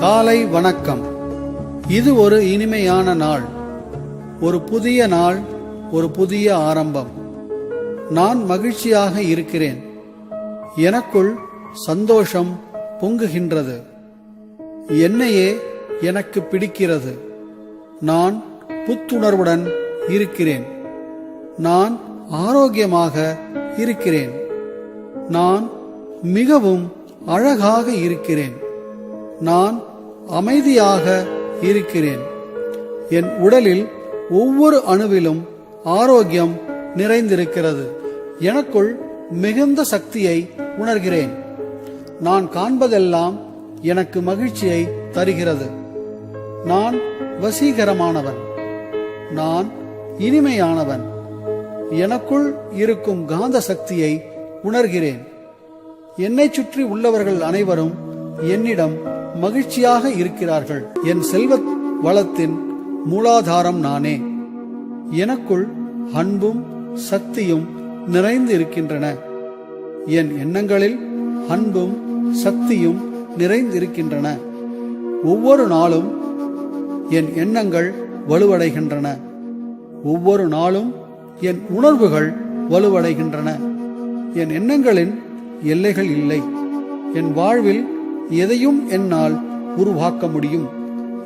காலை வணக்கம். இது ஒரு இனிமையான நாள், ஒரு புதிய நாள், ஒரு புதிய ஆரம்பம். நான் மகிழ்ச்சியாக இருக்கிறேன். எனக்குள் சந்தோஷம் பொங்குகின்றது. என்னையே எனக்கு பிடிக்கிறது. நான் புத்துணர்வுடன் இருக்கிறேன். நான் ஆரோக்கியமாக இருக்கிறேன். நான் மிகவும் அழகாக இருக்கிறேன். நான் அமைதியாக இருக்கிறேன். என் உடலில் ஒவ்வொரு அணுவிலும் ஆரோக்கியம் நிறைந்திருக்கிறது. எனக்குள் மிகுந்த சக்தியை உணர்கிறேன். நான் காண்பதெல்லாம் எனக்கு மகிழ்ச்சியை தருகிறது. நான் வசீகரமானவன். நான் இனிமையானவன். எனக்குள் இருக்கும் காந்த சக்தியை உணர்கிறேன். என்னை சுற்றி உள்ளவர்கள் அனைவரும் என்னிடம் மகிழ்ச்சியாக இருக்கிறார்கள். என் செல்வ வளத்தின் மூலாதாரம் நானே. எனக்குள் அன்பும் சக்தியும் நிறைந்து இருக்கின்றன. என் எண்ணங்களில் அன்பும் சக்தியும் நிறைந்திருக்கின்றன. ஒவ்வொரு நாளும் என் எண்ணங்கள் வலுவடைகின்றன. ஒவ்வொரு நாளும் என் உணர்வுகள் வலுவடைகின்றன. என் எண்ணங்களின் எல்லைகள் இல்லை. என் வாழ்வில் எதையும் என்னால் உருவாக்க முடியும்.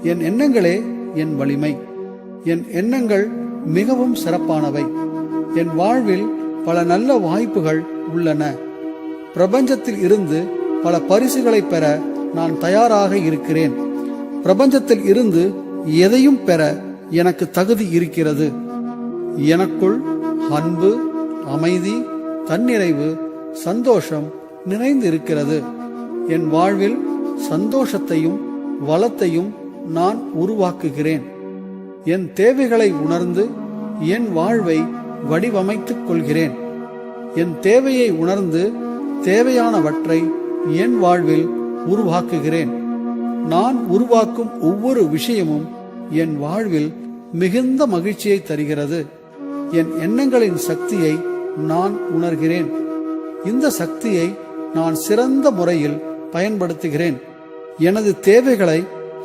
என் எண்ணங்களே என் வலிமை. என் எண்ணங்கள் மிகவும் சிறப்பானவை. என் வாழ்வில் பல நல்ல வாய்ப்புகள் உள்ளன. பிரபஞ்சத்தில் இருந்து பல பரிசுகளை பெற நான் தயாராக இருக்கிறேன். பிரபஞ்சத்தில் இருந்து எதையும் பெற எனக்கு தகுதி இருக்கிறது. எனக்குள் அன்பு, அமைதி, தன்னிறைவு, சந்தோஷம் நிறைந்து இருக்கிறது. என் வாழ்வில் சந்தோஷத்தையும் வளத்தையும் நான் உருவாக்குகிறேன். என் தேவைகளை உணர்ந்து என் வாழ்வை வடிவமைத்துக் கொள்கிறேன். என் தேவையை உணர்ந்து தேவையானவற்றை என் வாழ்வில் உருவாக்குகிறேன். நான் உருவாக்கும் ஒவ்வொரு விஷயமும் என் வாழ்வில் மிகுந்த மகிழ்ச்சியை தருகிறது. என் எண்ணங்களின் சக்தியை நான் உணர்கிறேன். இந்த சக்தியை நான் சிறந்த முறையில் பயன்படுத்துகிறேன். எனது தேவைகளை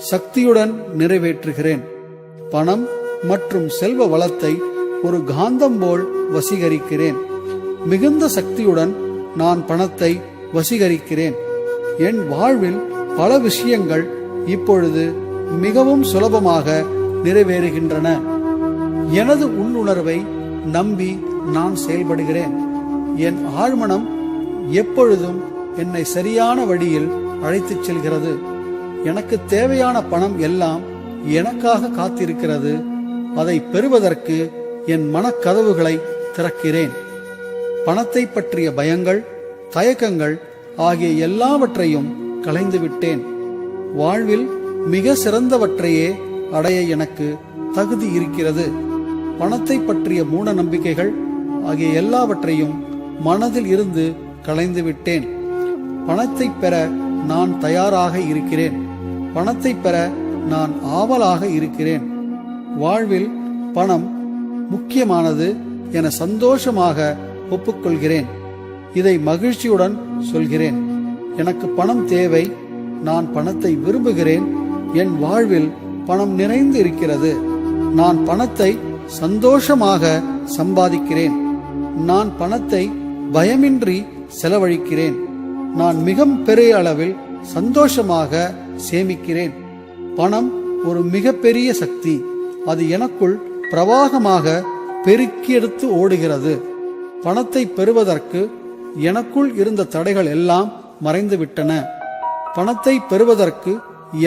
சக்தியுடன் நிறைவேற்றுகிறேன். பணம் மற்றும் செல்வ வளத்தை ஒரு காந்தம் போல் வசீகரிக்கிறேன். மிகுந்த சக்தியுடன் நான் பணத்தை வசீகரிக்கிறேன். என் வாழ்வில் பல விஷயங்கள் இப்பொழுது மிகவும் சுலபமாக நிறைவேறுகின்றன. எனது உள்ளுணர்வை நம்பி நான் செயல்படுகிறேன். என் ஆழ்மனம் எப்பொழுதும் என்னை சரியான வழியில் அழைத்துச் செல்கிறது. எனக்கு தேவையான பணம் எல்லாம் எனக்காக காத்திருக்கிறது. அதை பெறுவதற்கு என் மனக்கதவுகளை திறக்கிறேன். பணத்தை பற்றிய பயங்கள், தயக்கங்கள் ஆகிய எல்லாவற்றையும் களைந்துவிட்டேன். வாழ்வில் மிக சிறந்தவற்றையே அடைய எனக்கு தகுதி இருக்கிறது. பணத்தை பற்றிய மூட நம்பிக்கைகள் ஆகிய எல்லாவற்றையும் மனதில் இருந்து களைந்து விட்டேன். பணத்தை பெற நான் தயாராக இருக்கிறேன். பணத்தை பெற நான் ஆவலாக இருக்கிறேன். வாழ்வில் பணம் முக்கியமானது என சந்தோஷமாக ஒப்புக்கொள்கிறேன். இதை மகிழ்ச்சியுடன் சொல்கிறேன். எனக்கு பணம் தேவை. நான் பணத்தை விரும்புகிறேன். என் வாழ்வில் பணம் நிறைந்து இருக்கிறது. நான் பணத்தை சந்தோஷமாக சம்பாதிக்கிறேன். நான் பணத்தை பயமின்றி செலவழிக்கிறேன். நான் மிக பெரிய அளவில் சந்தோஷமாக சேமிக்கிறேன். பணம் ஒரு மிகப்பெரிய சக்தி. அது எனக்குள் பிரவாகமாக பெருக்கியெடுத்து ஓடுகிறது. பணத்தை பெறுவதற்கு எனக்குள் இருந்த தடைகள் எல்லாம் மறைந்துவிட்டன. பணத்தை பெறுவதற்கு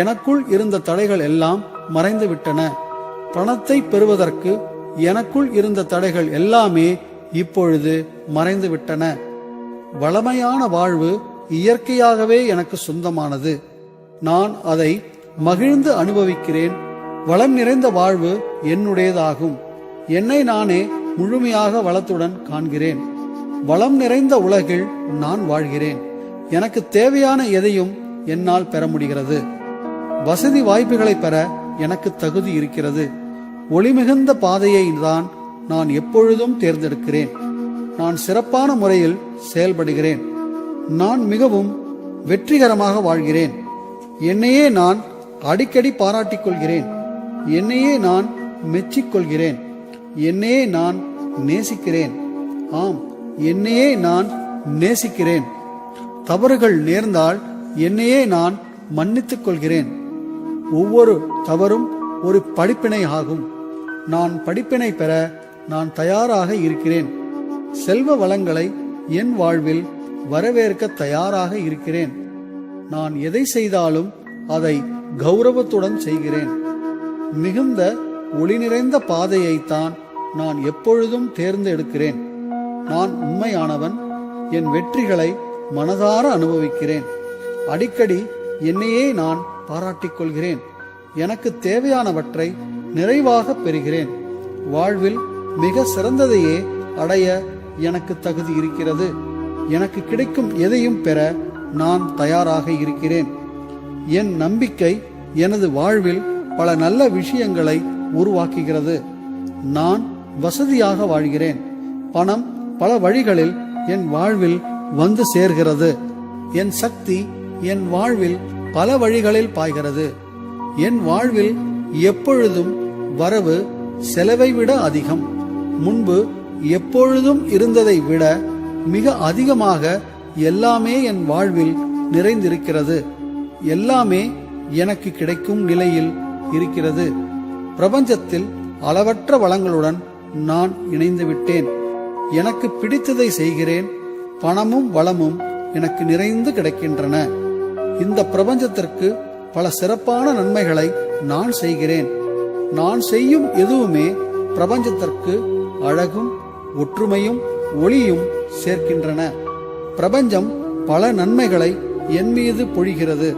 எனக்குள் இருந்த தடைகள் எல்லாம் மறைந்துவிட்டன. பணத்தை பெறுவதற்கு எனக்குள் இருந்த தடைகள் எல்லாமே இப்பொழுது மறைந்துவிட்டன. வளமையான வாழ்வு இயற்கையாகவே எனக்கு சொந்தமானது. நான் அதை மகிழ்ந்து அனுபவிக்கிறேன். வளம் நிறைந்த வாழ்வு என்னுடையதாகும். என்னை நானே முழுமையாக வளத்துடன் காண்கிறேன். வளம் நிறைந்த உலகில் நான் வாழ்கிறேன். எனக்கு தேவையான எதையும் என்னால் பெற முடிகிறது. வசதி வாய்ப்புகளை பெற எனக்கு தகுதி இருக்கிறது. ஒளிமிகுந்த பாதையை தான் நான் எப்பொழுதும் தேர்ந்தெடுக்கிறேன். நான் சிறப்பான முறையில் செயல்படுகிறேன். நான் மிகவும் வெற்றிகரமாக வாழ்கிறேன். என்னையே நான் அடிக்கடி பாராட்டிக் கொள்கிறேன். என்னையே நான் மெச்சிக்கொள்கிறேன். என்னையே நான் நேசிக்கிறேன். ஆம், என்னையே நான் நேசிக்கிறேன். தவறுகள் நேர்ந்தால் என்னையே நான் மன்னித்துக் கொள்கிறேன். ஒவ்வொரு தவறும் ஒரு படிப்பினை ஆகும். நான் படிப்பினை பெற நான் தயாராக இருக்கிறேன். செல்வ வளங்களை என் வாழ்வில் வரவேற்க தயாராக இருக்கிறேன். நான் எதை செய்தாலும் அதை கௌரவத்துடன் செய்கிறேன். மிகுந்த ஒளி நிறைந்த பாதையைத்தான் நான் எப்பொழுதும் தேர்ந்தெடுக்கிறேன். நான் உண்மையானவன். என் வெற்றிகளை மனதார அனுபவிக்கிறேன். அடிக்கடி என்னையே நான் பாராட்டிக் கொள்கிறேன். எனக்கு தேவையானவற்றை நிறைவாக பெறுகிறேன். வாழ்வில் மிக சிறந்ததையே அடைய எனக்கு தகுதி இருக்கிறது. எனக்கு கிடைக்கும் எதையும் பெற நான் தயாராக இருக்கிறேன். என் நம்பிக்கை எனது வாழ்வில் பல நல்ல விஷயங்களை உருவாக்குகிறது. நான் வசதியாக வாழ்கிறேன். பணம் பல வழிகளில் என் வாழ்வில் வந்து சேர்கிறது. என் சக்தி என் வாழ்வில் பல வழிகளில் பாய்கிறது. என் வாழ்வில் எப்பொழுதும் வரவு செலவை விட அதிகம். முன்பு எப்பொழுதும் இருந்ததை விட மிக அதிகமாக எல்லாமே என் வாழ்வில் நிறைந்திருக்கிறது. எல்லாமே எனக்கு கிடைக்கும் நிலையில் இருக்கிறது. பிரபஞ்சத்தில் அளவற்ற வளங்களுடன் நான் இணைந்து விட்டேன். எனக்கு பிடித்ததை செய்கிறேன். பணமும் வளமும் எனக்கு நிறைந்து கிடைக்கின்றன. இந்த பிரபஞ்சத்திற்கு பல சிறப்பான நன்மைகளை நான் செய்கிறேன். நான் செய்யும் எதுவுமே பிரபஞ்சத்திற்கு அழகும் ஒற்றுமையும் ஒளியும் சேர்க்கின்றன. பிரபஞ்சம் பல நன்மைகளை என் மீது பொழிகிறது.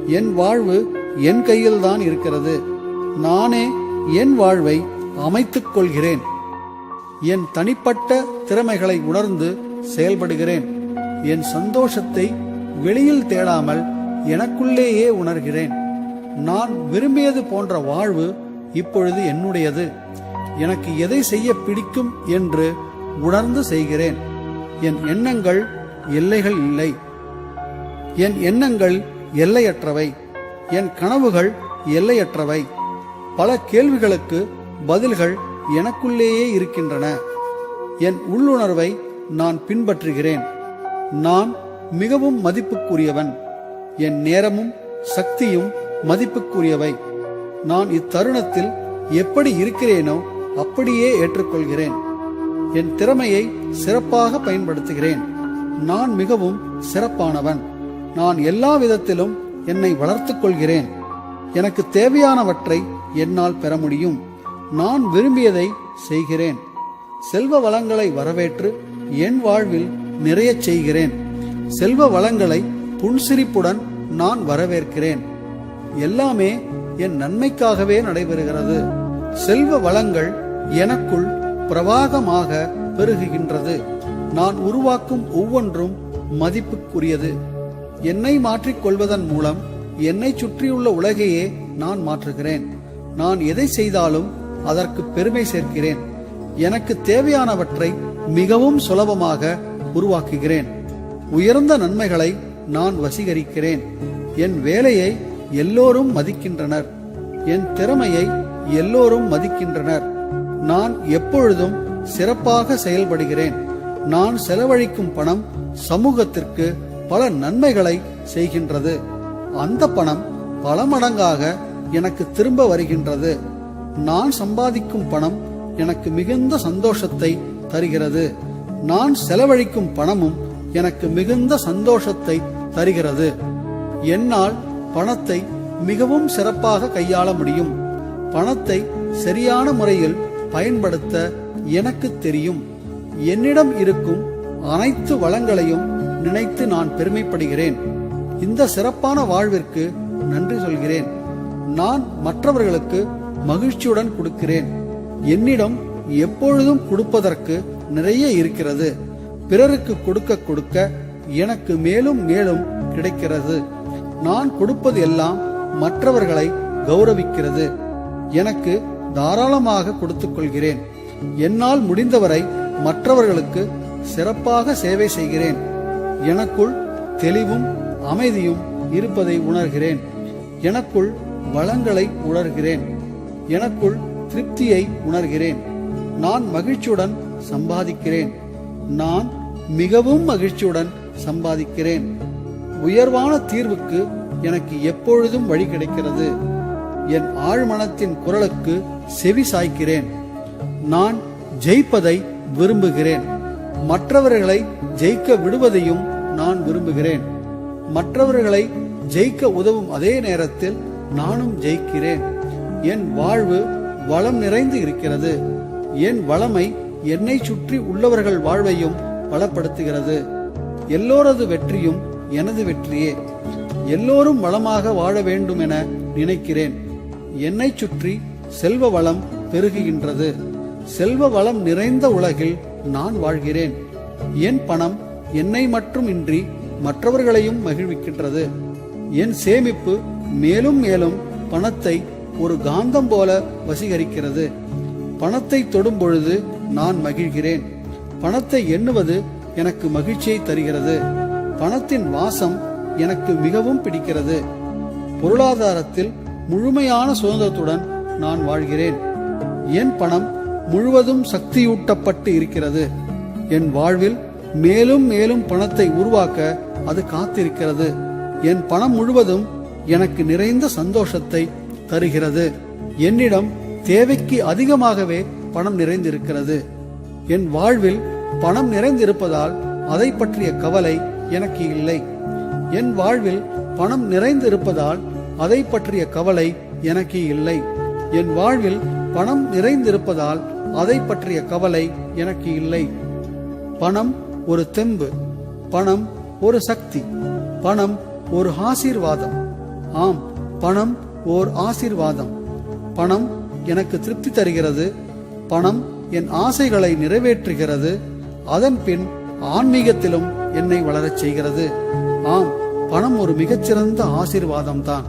என் வாழ்வு என் கையில்தான் இருக்கிறது. நானே என் வாழ்வை அமைத்துக் கொள்கிறேன். என் தனிப்பட்ட திறமைகளை உணர்ந்து செயல்படுகிறேன். என் சந்தோஷத்தை வெளியில் தேடாமல் எனக்குள்ளேயே உணர்கிறேன். நான் விரும்பியது போன்ற வாழ்வு இப்பொழுது என்னுடையது. எனக்கு எதை செய்ய பிடிக்கும் என்று உணர்ந்து செய்கிறேன். என் எண்ணங்கள் எல்லைகள் இல்லை. என் எண்ணங்கள் எல்லையற்றவை. என் கனவுகள் எல்லையற்றவை. பல கேள்விகளுக்கு பதில்கள் எனக்குள்ளேயே இருக்கின்றன. என் உள்ளுணர்வை நான் பின்பற்றுகிறேன். நான் மிகவும் மதிப்புக்குரியவன். என் நேரமும் சக்தியும் மதிப்புக்குரியவை. நான் இத்தருணத்தில் எப்படி இருக்கிறேனோ அப்படியே ஏற்றுக்கொள்கிறேன். என் திறமையை சிறப்பாக பயன்படுத்துகிறேன். நான் மிகவும் சிறப்பானவன். நான் எல்லா விதத்திலும் என்னை வளர்த்துக் கொள்கிறேன். எனக்கு தேவையானவற்றை என்னால் பெற முடியும். நான் விரும்பியதை செய்கிறேன். செல்வ வளங்களை வரவேற்று என் வாழ்வில் நிறைய செய்கிறேன். செல்வ வளங்களை புன்சிரிப்புடன் நான் வரவேற்கிறேன். எல்லாமே என் நன்மைக்காகவே நடைபெறுகிறது. செல்வ வளங்கள் எனக்குள் பிரவாகமாக பெருகுகின்றது. நான் உருவாக்கும் ஒவ்வொன்றும் மதிப்புக்குரியது. என்னை மாற்றிக் கொள்வதன் மூலம் என்னை சுற்றியுள்ள உலகையே நான் மாற்றுகிறேன். நான் எதை செய்தாலும் அதற்கு பெருமை சேர்க்கிறேன். எனக்கு தேவையானவற்றை மிகவும் சுலபமாக உருவாக்குகிறேன். உயர்ந்த நன்மைகளை நான் வசீகரிக்கிறேன். என் வேலையை எல்லோரும் மதிக்கின்றனர். என் திறமையை எல்லோரும் மதிக்கின்றனர். நான் எப்பொழுதும் சிறப்பாக செயல்படுகிறேன். நான் செலவழிக்கும் பணம் சமூகத்திற்கு பல நன்மைகளை செய்கின்றது. அந்த பணம் பல மடங்காக எனக்கு திரும்ப வருகின்றது. நான் சம்பாதிக்கும் பணம் எனக்கு மிகுந்த சந்தோஷத்தை தருகிறது. நான் செலவழிக்கும் பணமும் எனக்கு மிகுந்த சந்தோஷத்தை தருகிறது. என்னால் பணத்தை மிகவும் சிறப்பாக கையாள முடியும். பணத்தை சரியான முறையில் பயன்படுத்த எனக்கு தெரியும். என்னிடம் இருக்கும் அனைத்து வளங்களையும் நினைத்து நான் பெருமைப்படுகிறேன். இந்த சிறப்பான வாழ்விற்கு நன்றி சொல்கிறேன். நான் மற்றவர்களுக்கு மகிழ்ச்சியுடன் கொடுக்கிறேன். என்னிடம் எப்பொழுதும் கொடுப்பதற்கு நிறைய இருக்கிறது. பிறருக்கு கொடுக்க கொடுக்க எனக்கு மேலும் மேலும் கிடைக்கிறது. நான் கொடுப்பது எல்லாம் மற்றவர்களை கௌரவிக்கிறது. எனக்கு தாராளமாக கொடுத்துக் கொள்கிறேன். என்னால் முடிந்தவரை மற்றவர்களுக்கு சிறப்பாக சேவை செய்கிறேன். எனக்குள் தெளிவும் அமைதியும் இருப்பதை உணர்கிறேன். எனக்குள் வளங்களை உணர்கிறேன். எனக்குள் திருப்தியை உணர்கிறேன். நான் மகிழ்ச்சியுடன் சம்பாதிக்கிறேன். நான் மிகவும் மகிழ்ச்சியுடன் சம்பாதிக்கிறேன். உயர்வான தீர்வுக்கு எனக்கு எப்பொழுதும் வழி கிடைக்கிறது. என் ஆழ்மனத்தின் குரலுக்கு செவி சாய்க்கிறேன். நான் ஜெயிப்பதை விரும்புகிறேன். மற்றவர்களை ஜெயிக்க விடுவதையும் நான் விரும்புகிறேன். மற்றவர்களை ஜெயிக்க உதவும் அதே நேரத்தில் நானும் ஜெயிக்கிறேன். என் வாழ்வு வளம் நிறைந்து இருக்கிறது. என் வளமை என்னை சுற்றி உள்ளவர்கள் வாழ்வையும் வளப்படுத்துகிறது. எல்லோரது வெற்றியும் எனது வெற்றியே. எல்லோரும் வளமாக வாழ வேண்டும் என நினைக்கிறேன். என்னை சுற்றி செல்வ வளம் பெருகுகின்றது. செல்வ வளம் நிறைந்த உலகில் நான் வாழ்கிறேன். என் பணம் என்னை மட்டும் இன்றி மற்றவர்களையும் மகிழ்விக்கின்றது. என் சேமிப்பு மேலும் மேலும் பணத்தை ஒரு காந்தம் போல வசீகரிக்கிறது. பணத்தை தொடும் பொழுது நான் மகிழ்கிறேன். பணத்தை எண்ணுவது எனக்கு மகிழ்ச்சியை தருகிறது. பணத்தின் வாசம் எனக்கு மிகவும் பிடிக்கிறது. பொருளாதாரத்தில் முழுமையான சுதந்திரத்துடன் நான் வாழ்கிறேன். என் பணம் முழுவதும் சக்தியூட்டப்பட்டு இருக்கிறது. என் வாழ்வில் மேலும் மேலும் பணத்தை உருவாக்க அது காத்திருக்கிறது. என் பணம் முழுவதும் எனக்கு நிறைந்த சந்தோஷத்தை தருகிறது. என்னிடம் தேவைக்கு அதிகமாகவே பணம் நிறைந்திருக்கிறது. என் வாழ்வில் பணம் நிறைந்திருப்பதால் அதை பற்றிய கவலை எனக்கு இல்லை. என் வாழ்வில் பணம் நிறைந்திருப்பதால் அதை பற்றிய கவலை எனக்கு இல்லை. என் வாழ்வில் பணம் நிறைந்திருப்பதால் அதை பற்றிய கவலை எனக்கு இல்லை. பணம் ஒரு தெம்பு. பணம் ஒரு சக்தி. பணம் ஒரு ஆசீர்வாதம். ஆம், பணம் ஓர் ஆசீர்வாதம். பணம் எனக்கு திருப்தி தருகிறது. பணம் என் ஆசைகளை நிறைவேற்றுகிறது. அதன் பின் ஆன்மீகத்திலும் என்னை வளரச் செய்கிறது. ஆம், பணம் ஒரு மிகச்சிறந்த ஆசீர்வாதம் தான்.